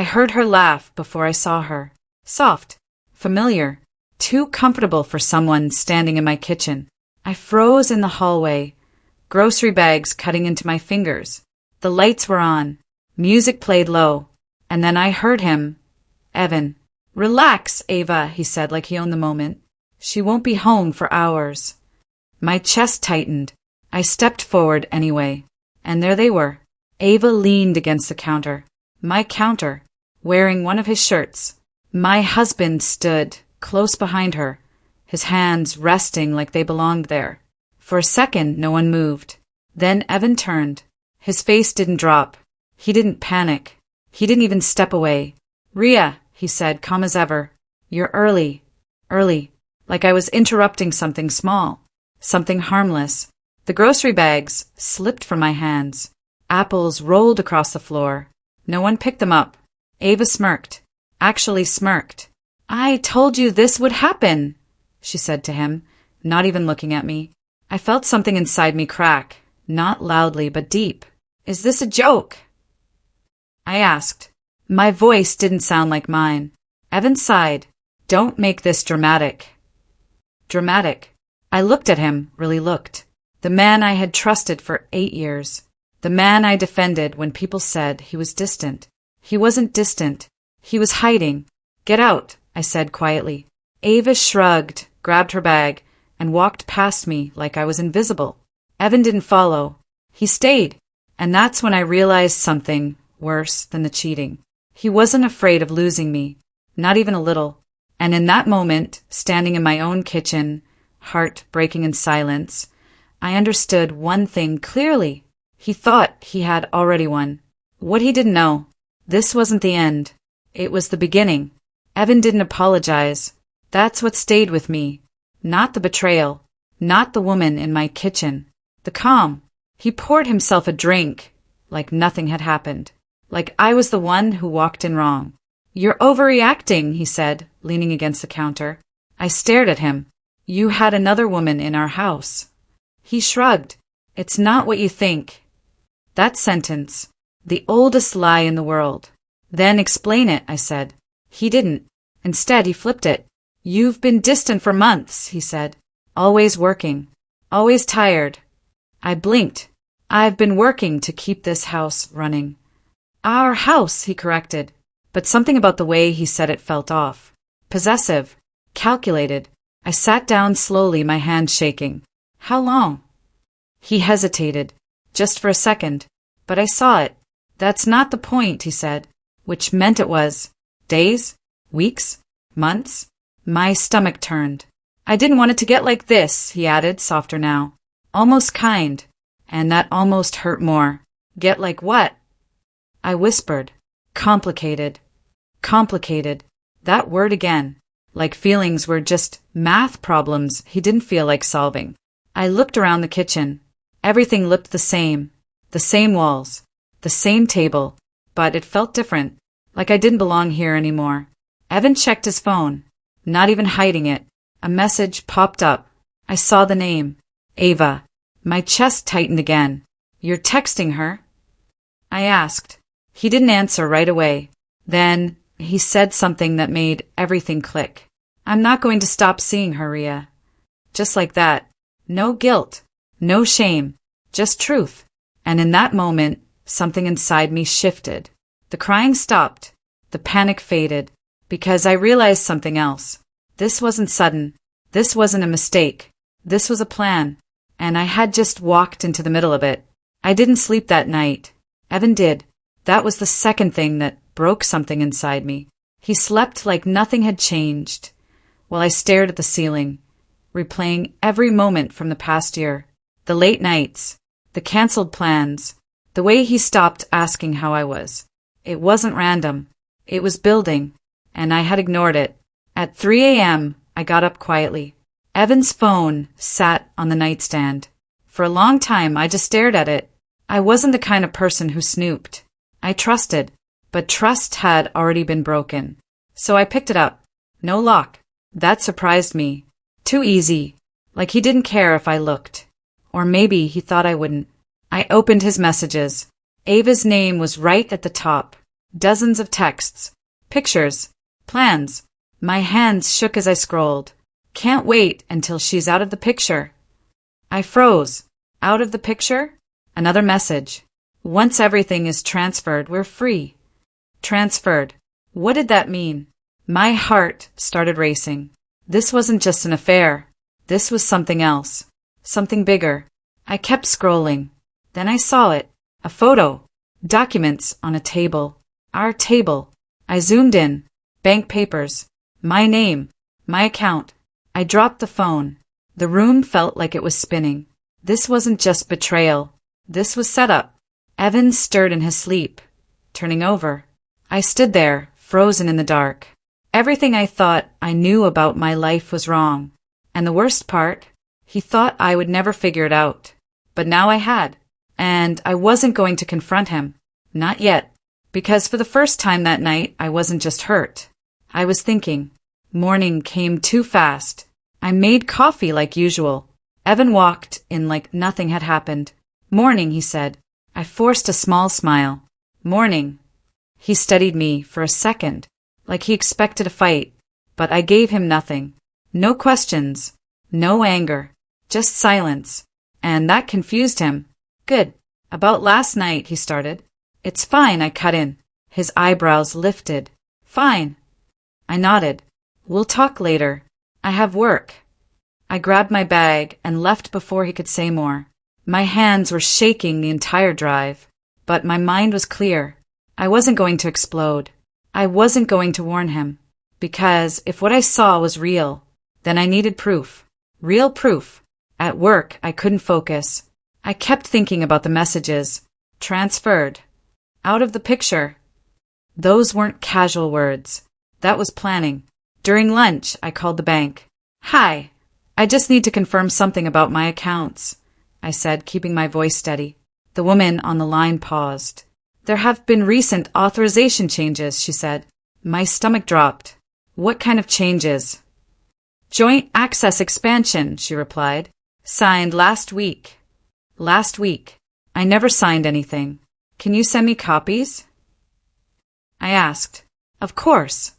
I heard her laugh before I saw her. Soft. Familiar. Too comfortable for someone standing in my kitchen. I froze in the hallway, grocery bags cutting into my fingers. The lights were on. Music played low. And then I heard him. Evan. Relax, Ava, he said like he owned the moment. She won't be home for hours. My chest tightened. I stepped forward anyway. And there they were. Ava leaned against the counter. My counter. Wearing one of his shirts. My husband stood close behind her, his hands resting like they belonged there. For a second, no one moved. Then Evan turned. His face didn't drop. He didn't panic. He didn't even step away. Rhea, he said, calm as ever. You're early. Early. Like I was interrupting something small. Something harmless. The grocery bags slipped from my hands. Apples rolled across the floor. No one picked them up. Ava smirked. Actually smirked. I told you this would happen, she said to him, not even looking at me. I felt something inside me crack, not loudly but deep. Is this a joke? I asked. My voice didn't sound like mine. Evan sighed. Don't make this dramatic. Dramatic. I looked at him, really looked. The man I had trusted for 8 years. The man I defended when people said he was distant. He wasn't distant. He was hiding. Get out, I said quietly. Ava shrugged, grabbed her bag, and walked past me like I was invisible. Evan didn't follow. He stayed. And that's when I realized something worse than the cheating. He wasn't afraid of losing me. Not even a little. And in that moment, standing in my own kitchen, heart breaking in silence, I understood one thing clearly. He thought he had already won. What he didn't know. This wasn't the end. It was the beginning. Evan didn't apologize. That's what stayed with me. Not the betrayal. Not the woman in my kitchen. The calm. He poured himself a drink, like nothing had happened. Like I was the one who walked in wrong. You're overreacting, he said, leaning against the counter. I stared at him. You had another woman in our house. He shrugged. It's not what you think. That sentence. The oldest lie in the world. Then explain it, I said. He didn't. Instead, he flipped it. You've been distant for months, he said. Always working. Always tired. I blinked. I've been working to keep this house running. Our house, he corrected. But something about the way he said it felt off. Possessive. Calculated. I sat down slowly, my hand shaking. How long? He hesitated. Just for a second. But I saw it. That's not the point, he said. Which meant it was. Days? Weeks? Months? My stomach turned. I didn't want it to get like this, he added, softer now. Almost kind. And that almost hurt more. Get like what? I whispered. Complicated. Complicated. That word again. Like feelings were just math problems he didn't feel like solving. I looked around the kitchen. Everything looked the same. The same walls. The same table. But it felt different. Like I didn't belong here anymore. Evan checked his phone. Not even hiding it. A message popped up. I saw the name. Ava. My chest tightened again. You're texting her? I asked. He didn't answer right away. Then he said something that made everything click. I'm not going to stop seeing her, Rhea. Just like that. No guilt. No shame. Just truth. And in that moment, something inside me shifted. The crying stopped. The panic faded. Because I realized something else. This wasn't sudden. This wasn't a mistake. This was a plan. And I had just walked into the middle of it. I didn't sleep that night. Evan did. That was the second thing that broke something inside me. He slept like nothing had changed, while I stared at the ceiling, replaying every moment from the past year. The late nights, the canceled plans, the way he stopped asking how I was. It wasn't random. It was building, and I had ignored it. At 3 a.m., I got up quietly. Evan's phone sat on the nightstand. For a long time, I just stared at it. I wasn't the kind of person who snooped. I trusted, but trust had already been broken. So I picked it up. No lock. That surprised me. Too easy. Like he didn't care if I looked. Or maybe he thought I wouldn't. I opened his messages. Ava's name was right at the top. Dozens of texts, pictures, plans. My hands shook as I scrolled. Can't wait until she's out of the picture. I froze. Out of the picture? Another message. Once everything is transferred, we're free. Transferred. What did that mean? My heart started racing. This wasn't just an affair. This was something else. Something bigger. I kept scrolling. Then I saw it. A photo. Documents on a table. Our table. I zoomed in. Bank papers. My name. My account. I dropped the phone. The room felt like it was spinning. This wasn't just betrayal. This was setup. Evan stirred in his sleep, turning over. I stood there, frozen in the dark. Everything I thought I knew about my life was wrong. And the worst part, he thought I would never figure it out. But now I had. And I wasn't going to confront him. Not yet. Because for the first time that night, I wasn't just hurt. I was thinking. Morning came too fast. I made coffee like usual. Evan walked in like nothing had happened. Morning, he said. I forced a small smile. Morning. He studied me for a second, like he expected a fight, but I gave him nothing. No questions. No anger. Just silence. And that confused him. Good. About last night, he started. It's fine, I cut in. His eyebrows lifted. Fine. I nodded. We'll talk later. I have work. I grabbed my bag and left before he could say more. My hands were shaking the entire drive, but my mind was clear. I wasn't going to explode. I wasn't going to warn him, because if what I saw was real, then I needed proof. Real proof. At work, I couldn't focus. I kept thinking about the messages. Transferred. Out of the picture. Those weren't casual words. That was planning. During lunch, I called the bank. Hi. I just need to confirm something about my accounts, I said, keeping my voice steady. The woman on the line paused. There have been recent authorization changes, she said. My stomach dropped. What kind of changes? Joint access expansion, she replied. Signed last week. Last week. I never signed anything. Can you send me copies? I asked. Of course.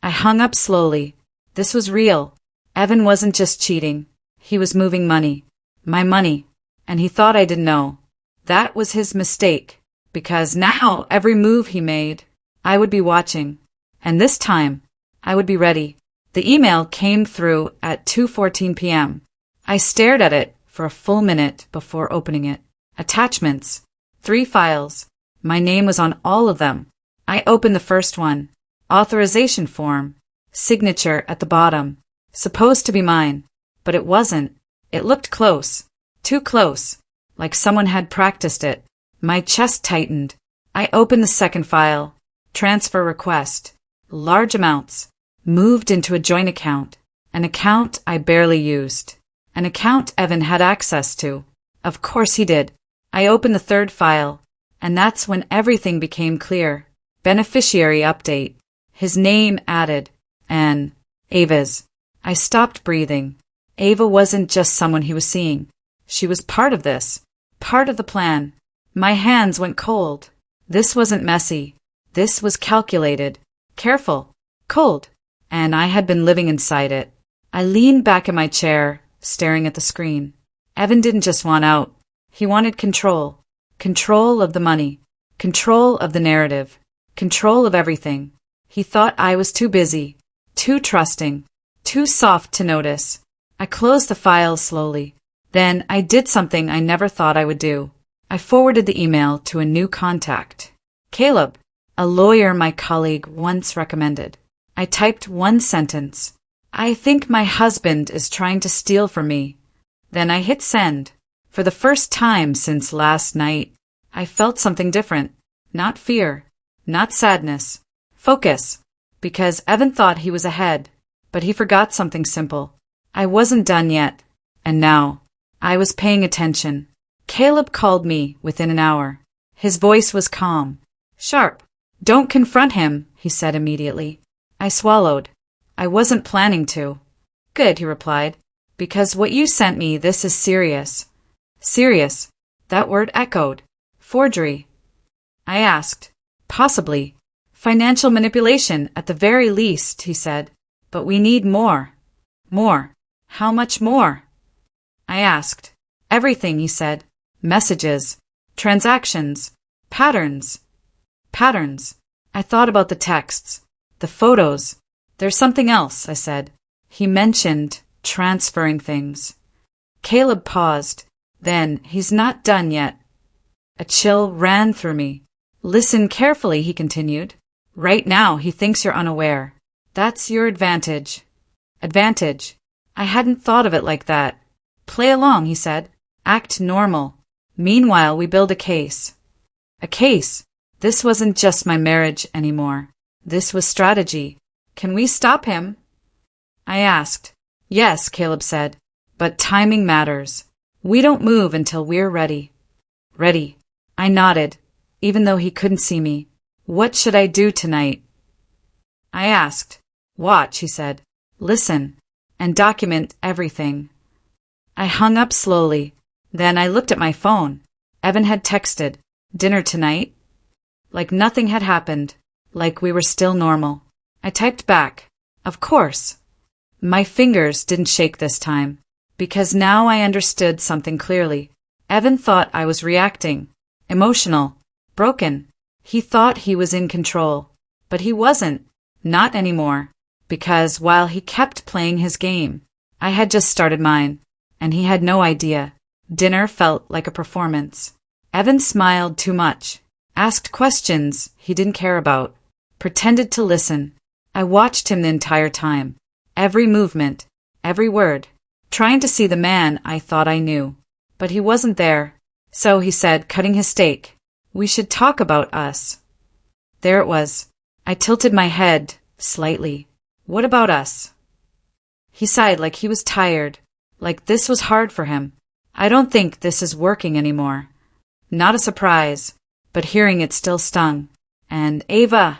I hung up slowly. This was real. Evan wasn't just cheating. He was moving money. My money. And he thought I didn't know. That was his mistake. Because now every move he made, I would be watching. And this time, I would be ready. The email came through at 2:14 p.m. I stared at it for a full minute before opening it. Attachments. 3 files. My name was on all of them. I opened the first one. Authorization form. Signature at the bottom. Supposed to be mine. But it wasn't. It looked close. Too close. Like someone had practiced it. My chest tightened. I opened the second file. Transfer request. Large amounts. Moved into a joint account. An account I barely used. An account Evan had access to. Of course he did. I opened the third file. And that's when everything became clear. Beneficiary update. His name added. And Ava's. I stopped breathing. Ava wasn't just someone he was seeing. She was part of this. Part of the plan. My hands went cold. This wasn't messy. This was calculated. Careful. Cold. And I had been living inside it. I leaned back in my chair, staring at the screen. Evan didn't just want out. He wanted control. Control of the money. Control of the narrative. Control of everything. He thought I was too busy. Too trusting. Too soft to notice. I closed the files slowly. Then I did something I never thought I would do. I forwarded the email to a new contact. Caleb, a lawyer my colleague once recommended. I typed one sentence. I think my husband is trying to steal from me. Then I hit send. For the first time since last night, I felt something different. Not fear. Not sadness. Focus. Because Evan thought he was ahead. But he forgot something simple. I wasn't done yet. And now, I was paying attention. Caleb called me within an hour. His voice was calm. Sharp. Don't confront him, he said immediately. I swallowed. I wasn't planning to. Good, he replied. Because what you sent me, this is serious. Serious. That word echoed. Forgery. I asked. Possibly. Financial manipulation, at the very least, he said. But we need more. More. How much more? I asked. Everything, he said. Messages. Transactions. Patterns. Patterns. I thought about the texts. The photos. There's something else, I said. He mentioned transferring things. Caleb paused. Then, he's not done yet. A chill ran through me. Listen carefully, he continued. Right now, he thinks you're unaware. That's your advantage. Advantage. I hadn't thought of it like that. Play along, he said. Act normal. Meanwhile, we build a case. A case. This wasn't just my marriage anymore. This was strategy. Can we stop him? I asked. Yes, Caleb said. But timing matters. We don't move until we're ready. Ready. I nodded, even though he couldn't see me. What should I do tonight? I asked. Watch, he said. Listen. And document everything. I hung up slowly. Then I looked at my phone. Evan had texted, dinner tonight? Like nothing had happened. Like we were still normal. I typed back, of course. My fingers didn't shake this time, because now I understood something clearly. Evan thought I was reacting. Emotional. Broken. He thought he was in control. But he wasn't. Not anymore. Because while he kept playing his game, I had just started mine. And he had no idea. Dinner felt like a performance. Evan smiled too much. Asked questions he didn't care about. Pretended to listen. I watched him the entire time. Every movement. Every word. Trying to see the man I thought I knew. But he wasn't there. So he said, cutting his steak, we should talk about us. There it was. I tilted my head, slightly. What about us? He sighed like he was tired, like this was hard for him. I don't think this is working anymore. Not a surprise, but hearing it still stung. And Ava?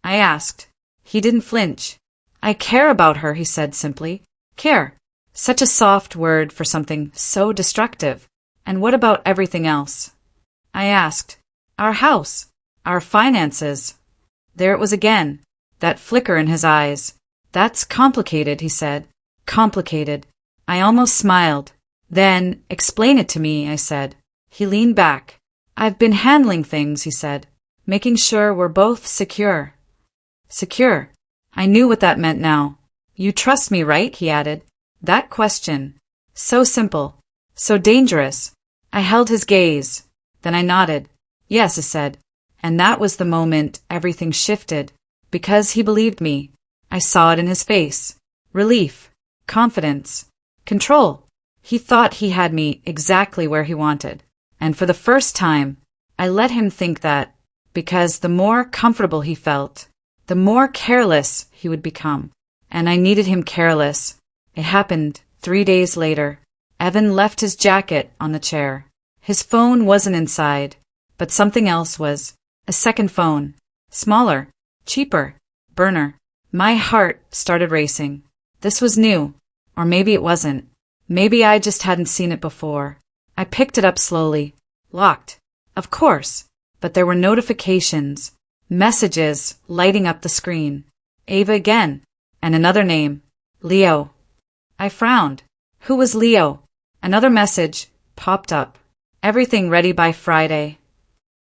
I asked. He didn't flinch. I care about her, he said simply. Care. Such a soft word for something so destructive. And what about everything else? I asked. Our house. Our finances. There it was again. That flicker in his eyes. That's complicated, he said. Complicated. I almost smiled. Then, explain it to me, I said. He leaned back. I've been handling things, he said. Making sure we're both secure. Secure. I knew what that meant now. You trust me, right? He added. That question. So simple. So dangerous. I held his gaze. Then I nodded. Yes, I said. And that was the moment everything shifted. Because he believed me. I saw it in his face. Relief. Confidence. Control. He thought he had me exactly where he wanted. And for the first time, I let him think that. Because the more comfortable he felt, the more careless he would become. And I needed him careless. It happened 3 days later. Evan left his jacket on the chair. His phone wasn't inside, but something else was. A second phone. Smaller. Cheaper. Burner. My heart started racing. This was new. Or maybe it wasn't. Maybe I just hadn't seen it before. I picked it up slowly. Locked. Of course. But there were notifications. Messages lighting up the screen. Ava again. And another name. Leo. I frowned. Who was Leo? Another message popped up. Everything ready by Friday.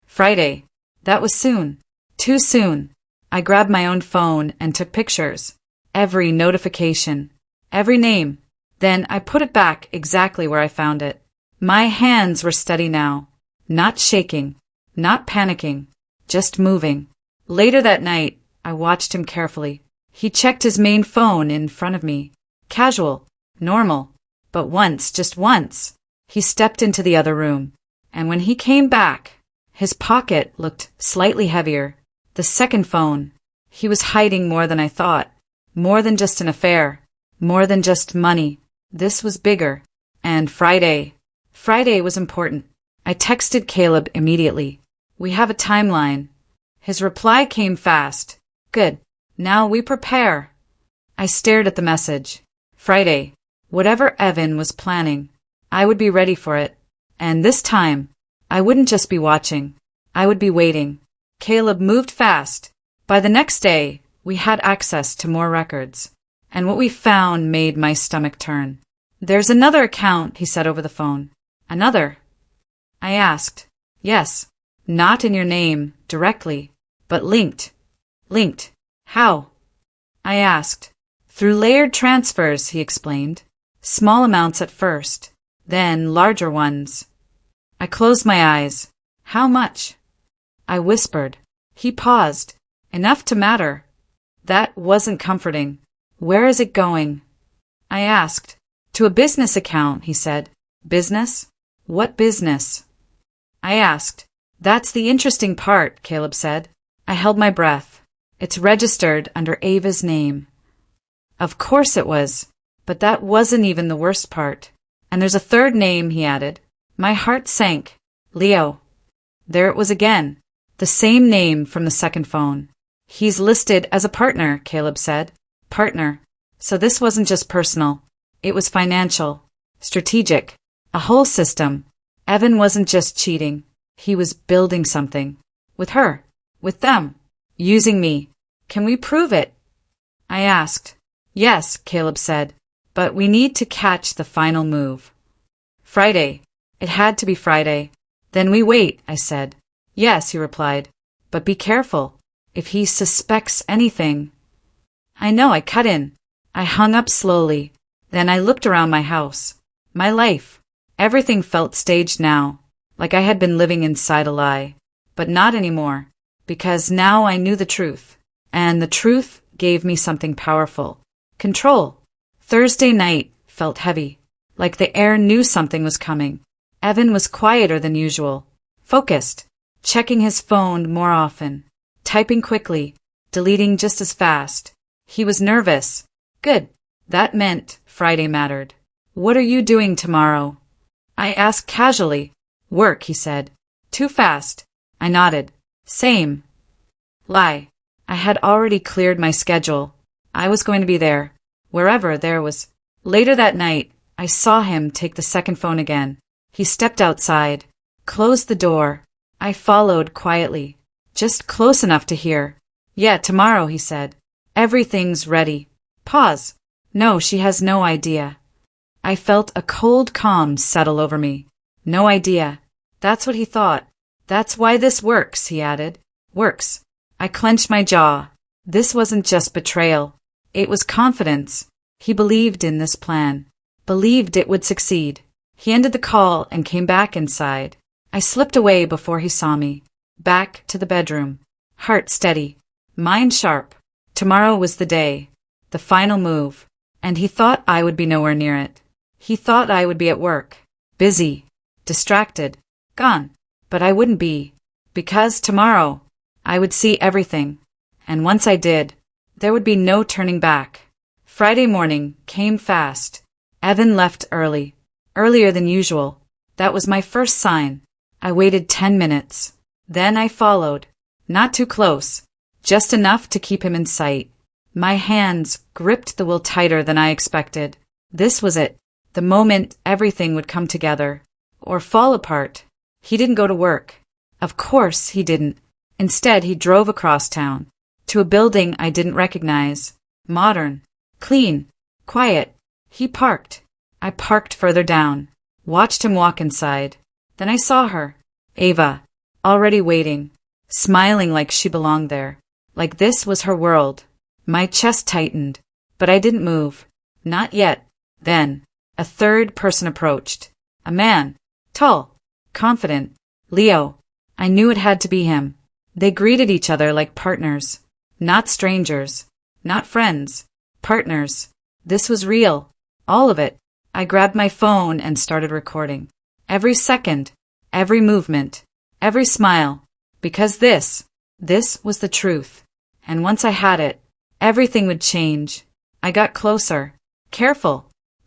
Friday. That was soon. Too soon. I grabbed my own phone and took pictures. Every notification. Every name. Then I put it back exactly where I found it. My hands were steady now. Not shaking. Not panicking. Just moving. Later that night, I watched him carefully. He checked his main phone in front of me. Casual. Normal. But once, just once, he stepped into the other room. And when he came back, his pocket looked slightly heavier. The second phone. He was hiding more than I thought. More than just an affair. More than just money. This was bigger. And Friday. Friday was important. I texted Caleb immediately. We have a timeline. His reply came fast. Good. Now we prepare. I stared at the message. Friday. Whatever Evan was planning, I would be ready for it. And this time, I wouldn't just be watching. I would be waiting. Caleb moved fast. By the next day, we had access to more records, and what we found made my stomach turn. "There's another account," he said over the phone. "Another?" I asked. "Yes, not in your name, directly, but linked." "Linked? How?" I asked. "Through layered transfers," he explained. "Small amounts at first, then larger ones." I closed my eyes. "How much?" I whispered. He paused. "Enough to matter." That wasn't comforting. "Where is it going?" I asked. "To a business account," he said. "Business? What business?" I asked. "That's the interesting part," Caleb said. I held my breath. "It's registered under Ava's name." Of course it was, but that wasn't even the worst part. "And there's a third name," he added. My heart sank. "Leo." There it was again. The same name from the second phone. "He's listed as a partner," Caleb said. Partner. So this wasn't just personal. It was financial. Strategic. A whole system. Evan wasn't just cheating. He was building something. With her. With them. Using me. "Can we prove it?" I asked. "Yes," Caleb said. "But we need to catch the final move." Friday. It had to be Friday. "Then we wait," I said. "Yes," he replied. "But be careful. If he suspects anything." I know, I cut in. I hung up slowly. Then I looked around my house. My life. Everything felt staged now, like I had been living inside a lie. But not anymore, because now I knew the truth. And the truth gave me something powerful. Control. Thursday night felt heavy, like the air knew something was coming. Evan was quieter than usual, focused, checking his phone more often, typing quickly, deleting just as fast. He was nervous. Good. That meant Friday mattered. "What are you doing tomorrow?" I asked casually. "Work," he said. "Too fast." I nodded. "Same." Lie. I had already cleared my schedule. I was going to be there, wherever there was. Later that night, I saw him take the second phone again. He stepped outside, closed the door. I followed quietly, just close enough to hear. "Yeah, tomorrow," he said. "Everything's ready." Pause. "No, she has no idea." I felt a cold calm settle over me. No idea. That's what he thought. "That's why this works," he added. Works. I clenched my jaw. This wasn't just betrayal. It was confidence. He believed in this plan. Believed it would succeed. He ended the call and came back inside. I slipped away before he saw me. Back to the bedroom. Heart steady. Mind sharp. Tomorrow was the day. The final move. And he thought I would be nowhere near it. He thought I would be at work. Busy. Distracted. Gone. But I wouldn't be. Because tomorrow, I would see everything. And once I did, there would be no turning back. Friday morning came fast. Evan left early. Earlier than usual. That was my first sign. I waited 10 minutes. Then I followed. Not too close. Just enough to keep him in sight. My hands gripped the will tighter than I expected. This was it. The moment everything would come together. Or fall apart. He didn't go to work. Of course he didn't. Instead, he drove across town. To a building I didn't recognize. Modern. Clean. Quiet. He parked. I parked further down. Watched him walk inside. Then I saw her. Ava. Already waiting. Smiling like she belonged there. Like this was her world. My chest tightened. But I didn't move. Not yet. Then, a third person approached. A man. Tall. Confident. Leo. I knew it had to be him. They greeted each other like partners. Not strangers. Not friends. Partners. This was real. All of it. I grabbed my phone and started recording. Every second. Every movement. Every smile. Because this was the truth. And once I had it, everything would change. I got closer. Careful.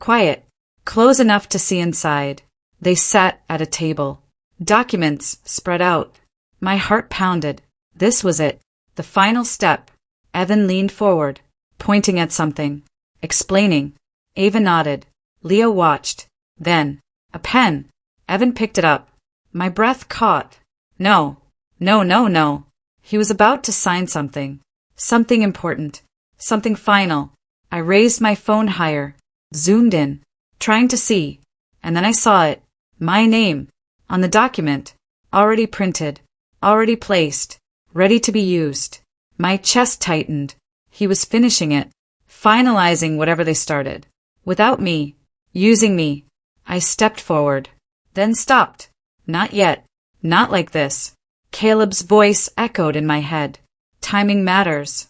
Quiet. Close enough to see inside. They sat at a table. Documents spread out. My heart pounded. This was it. The final step. Evan leaned forward, pointing at something. Explaining. Ava nodded. Leo watched. Then, a pen. Evan picked it up. My breath caught. No. No, no, no. He was about to sign something. Something important. Something final. I raised my phone higher, zoomed in, trying to see, and then I saw it. My name. On the document. Already printed. Already placed. Ready to be used. My chest tightened. He was finishing it. Finalizing whatever they started. Without me. Using me. I stepped forward. Then stopped. Not yet. Not like this. Caleb's voice echoed in my head. Timing matters.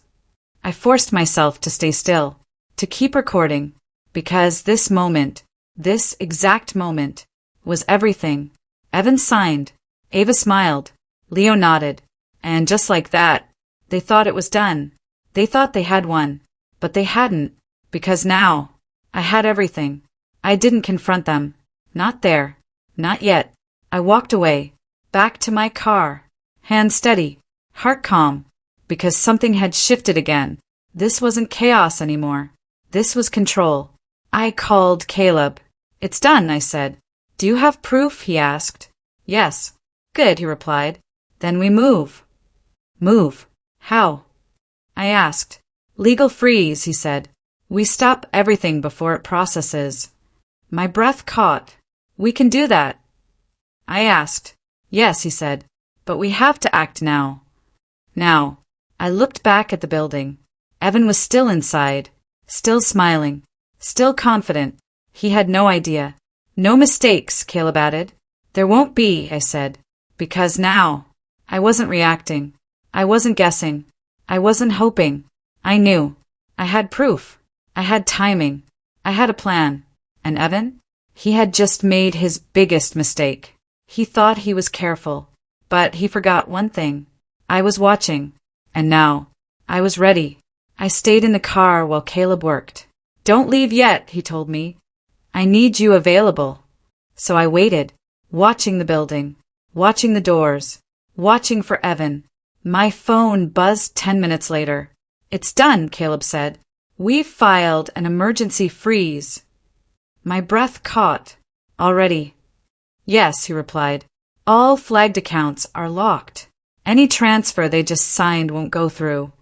I forced myself to stay still. To keep recording. Because this moment, this exact moment, was everything. Evan signed. Ava smiled. Leo nodded. And just like that, they thought it was done. They thought they had won. But they hadn't. Because now, I had everything. I didn't confront them. Not there. Not yet. I walked away. Back to my car. Hand steady. Heart calm. Because something had shifted again. This wasn't chaos anymore. This was control. I called Caleb. It's done, I said. Do you have proof? He asked. Yes. Good, he replied. Then we move. Move? How? I asked. Legal freeze, he said. We stop everything before it processes. My breath caught. We can do that. I asked. Yes, he said. But we have to act now. Now. I looked back at the building. Evan was still inside. Still smiling. Still confident. He had no idea. No mistakes, Caleb added. There won't be, I said. Because now. I wasn't reacting. I wasn't guessing. I wasn't hoping. I knew. I had proof. I had timing. I had a plan. And Evan? He had just made his biggest mistake. He thought he was careful. But he forgot one thing. I was watching. And now. I was ready. I stayed in the car while Caleb worked. Don't leave yet, he told me. I need you available. So I waited, watching the building, watching the doors, watching for Evan. My phone buzzed 10 minutes later. It's done, Caleb said. We've filed an emergency freeze. My breath caught. Already. Yes, he replied. All flagged accounts are locked. Any transfer they just signed won't go through.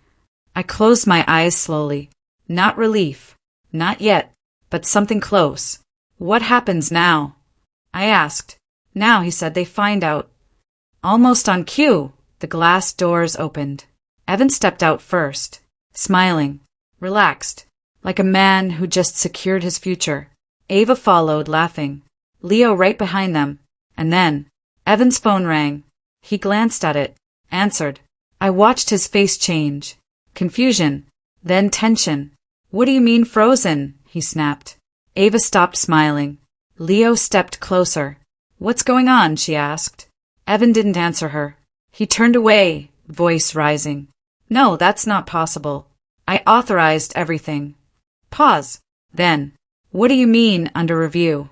I closed my eyes slowly. Not relief. Not yet. But something close. What happens now? I asked. Now, he said, they find out. Almost on cue, the glass doors opened. Evan stepped out first, smiling, relaxed, like a man who just secured his future. Ava followed, laughing. Leo right behind them. And then, Evan's phone rang. He glanced at it, answered. I watched his face change. Confusion, then tension. What do you mean frozen? He snapped. Ava stopped smiling. Leo stepped closer. What's going on? She asked. Evan didn't answer her. He turned away, voice rising. No, that's not possible. I authorized everything. Pause. Then, what do you mean under review?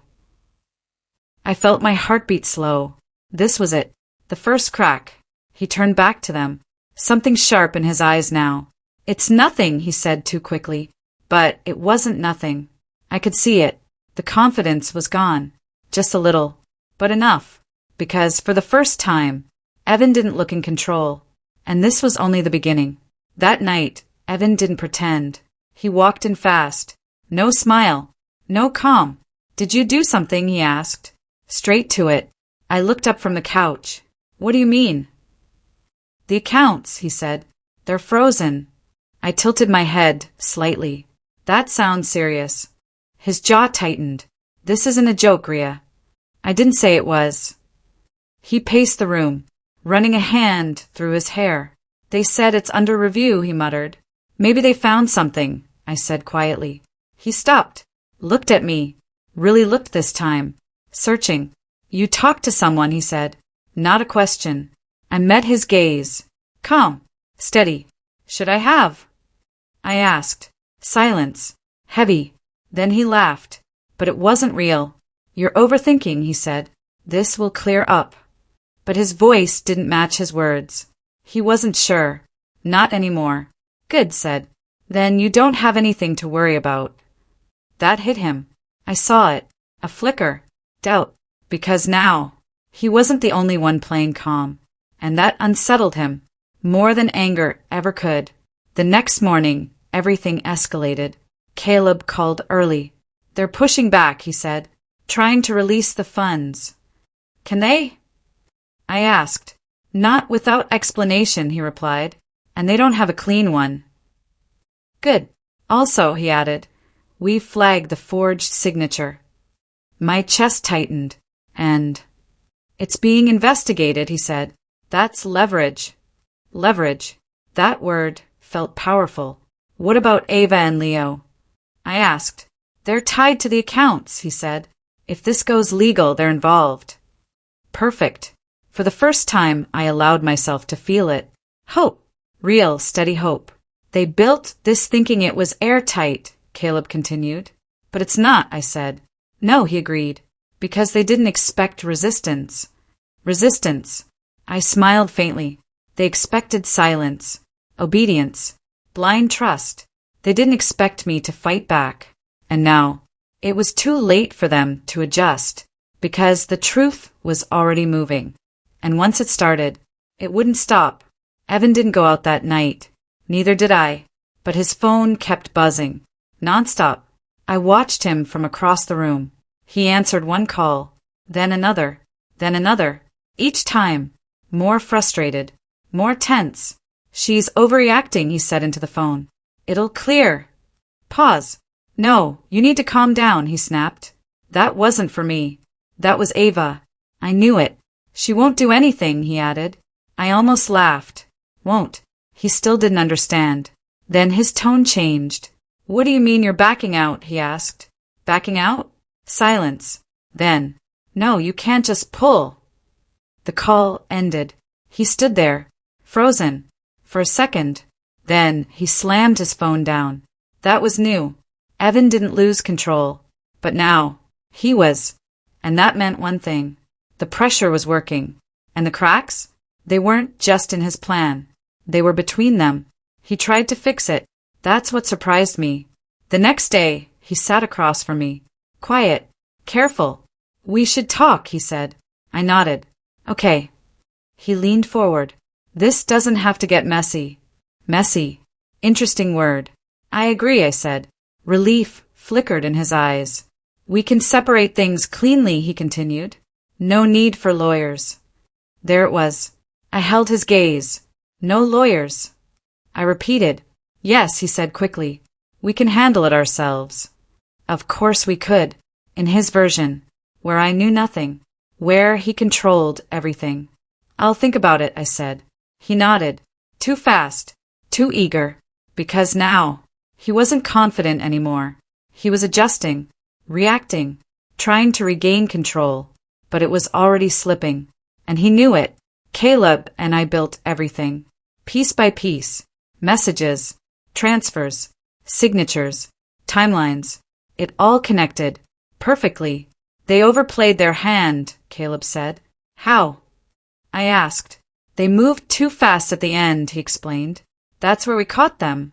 I felt my heartbeat slow. This was it. The first crack. He turned back to them. Something sharp in his eyes now. It's nothing, he said too quickly. But it wasn't nothing. I could see it. The confidence was gone. Just a little. But enough. Because for the first time, Evan didn't look in control. And this was only the beginning. That night, Evan didn't pretend. He walked in fast. No smile. No calm. Did you do something? He asked. Straight to it. I looked up from the couch. What do you mean? The accounts, he said. They're frozen. I tilted my head, slightly. That sounds serious. His jaw tightened. This isn't a joke, Rhea. I didn't say it was. He paced the room, running a hand through his hair. They said it's under review, he muttered. Maybe they found something, I said quietly. He stopped, looked at me, really looked this time, searching. You talked to someone, he said. Not a question. I met his gaze. Calm, steady. Should I have? I asked. Silence. Heavy. Then he laughed. But it wasn't real. You're overthinking, he said. This will clear up. But his voice didn't match his words. He wasn't sure. Not anymore. Good, said. Then you don't have anything to worry about. That hit him. I saw it. A flicker. Doubt. Because now, he wasn't the only one playing calm. And that unsettled him. More than anger ever could. The next morning, everything escalated. Caleb called early. They're pushing back, he said, trying to release the funds. Can they? I asked. Not without explanation, he replied, and they don't have a clean one. Good. Also, he added, we've flagged the forged signature. My chest tightened, and it's being investigated, he said. That's leverage. Leverage. That word felt powerful. What about Ava and Leo? I asked. They're tied to the accounts, he said. If this goes legal, they're involved. Perfect. For the first time, I allowed myself to feel it. Hope. Real, steady hope. They built this thinking it was airtight, Caleb continued. But it's not, I said. No, he agreed. Because they didn't expect resistance. Resistance. I smiled faintly. They expected silence, obedience, blind trust. They didn't expect me to fight back. And now, it was too late for them to adjust, because the truth was already moving. And once it started, it wouldn't stop. Evan didn't go out that night. Neither did I. But his phone kept buzzing. Nonstop. I watched him from across the room. He answered one call, then another, each time, more frustrated, more tense. She's overreacting, he said into the phone. It'll clear. Pause. No, you need to calm down, he snapped. That wasn't for me. That was Ava. I knew it. She won't do anything, he added. I almost laughed. Won't. He still didn't understand. Then his tone changed. What do you mean you're backing out? He asked. Backing out? Silence. Then, no, you can't just pull. The call ended. He stood there, frozen, for a second. Then he slammed his phone down. That was new. Evan didn't lose control. But now, he was. And that meant one thing. The pressure was working. And the cracks? They weren't just in his plan. They were between them. He tried to fix it. That's what surprised me. The next day, he sat across from me. Quiet. Careful. We should talk, he said. I nodded. Okay. He leaned forward. This doesn't have to get messy. Messy. Interesting word. I agree, I said. Relief flickered in his eyes. We can separate things cleanly, he continued. No need for lawyers. There it was. I held his gaze. No lawyers. I repeated. Yes, he said quickly. We can handle it ourselves. Of course we could. In his version, where I knew nothing, where he controlled everything. I'll think about it, I said. He nodded. Too fast. Too eager. Because now, he wasn't confident anymore. He was adjusting, reacting, trying to regain control. But it was already slipping. And he knew it. Caleb and I built everything. Piece by piece. Messages, transfers, signatures, timelines. It all connected. Perfectly. They overplayed their hand, Caleb said. How? I asked. They moved too fast at the end, he explained. That's where we caught them.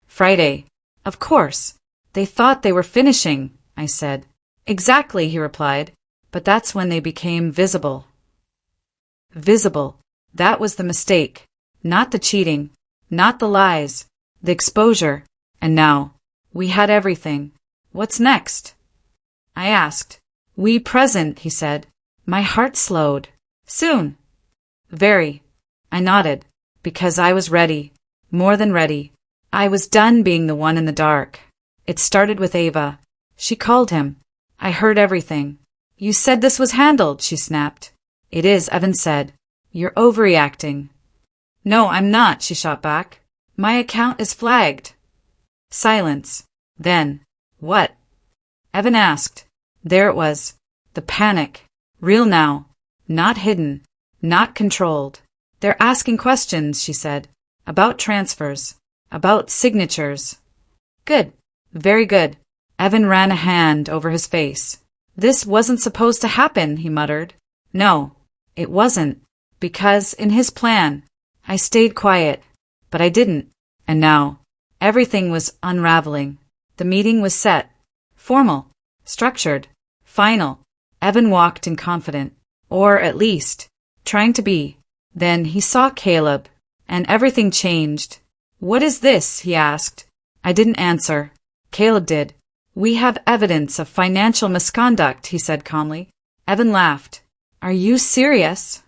Friday. Of course. They thought they were finishing, I said. Exactly, he replied. But that's when they became visible. Visible. That was the mistake. Not the cheating. Not the lies. The exposure. And now, we had everything. What's next? I asked. We present, he said. My heart slowed. Soon. Very. I nodded. Because I was ready. More than ready. I was done being the one in the dark. It started with Ava. She called him. I heard everything. You said this was handled, she snapped. It is, Evan said. You're overreacting. No, I'm not, she shot back. My account is flagged. Silence. Then, what? Evan asked. There it was. The panic. Real now. Not hidden. Not controlled. They're asking questions, she said. About transfers. About signatures. Good. Very good. Evan ran a hand over his face. This wasn't supposed to happen, he muttered. No, it wasn't. Because in his plan, I stayed quiet. But I didn't. And now, everything was unraveling. The meeting was set. Formal. Structured. Final. Evan walked in confident. Or at least, trying to be. Then he saw Caleb. And everything changed. What is this? He asked. I didn't answer. Caleb did. We have evidence of financial misconduct, he said calmly. Evan laughed. Are you serious?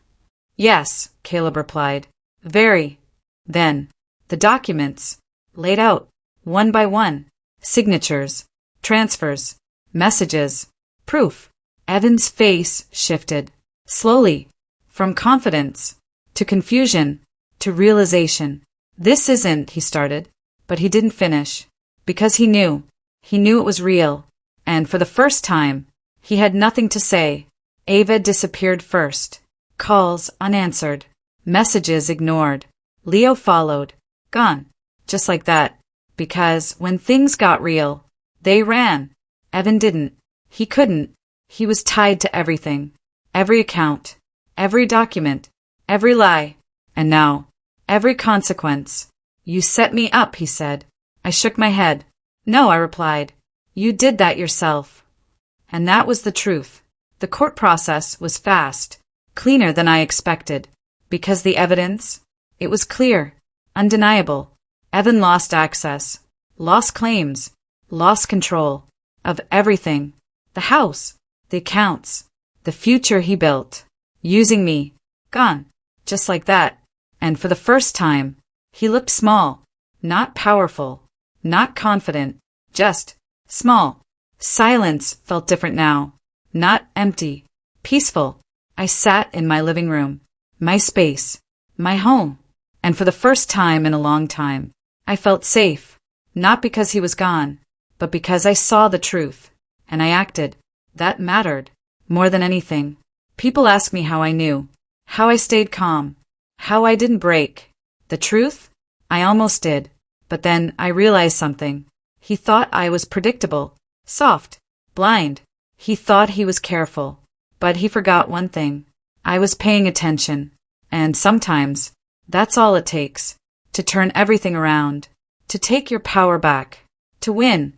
Yes, Caleb replied. Very. Then, the documents, laid out, one by one, signatures, transfers, messages, proof. Evan's face shifted, slowly, from confidence, to confusion, to realization. This isn't, he started, but he didn't finish, because he knew it was real, and for the first time, he had nothing to say. Ava disappeared first, calls unanswered, messages ignored. Leo followed, gone, just like that, because when things got real, they ran. Evan didn't. He couldn't. He was tied to everything, every account, every document, every lie, and now, every consequence. You set me up, he said. I shook my head. No, I replied. You did that yourself. And that was the truth. The court process was fast, cleaner than I expected, because the evidence, it was clear, undeniable. Evan lost access, lost claims, lost control of everything, the house, the accounts, the future he built, using me, gone, just like that. And for the first time, he looked small, not powerful, not confident, just small. Silence felt different now, not empty, peaceful. I sat in my living room, my space, my home, and for the first time in a long time, I felt safe, not because he was gone, but because I saw the truth, and I acted. That mattered, more than anything. People ask me how I knew, how I stayed calm, how I didn't break. The truth? I almost did, but then I realized something. He thought I was predictable, soft, blind. He thought he was careful, but he forgot one thing. I was paying attention, and sometimes, that's all it takes, to turn everything around, to take your power back, to win.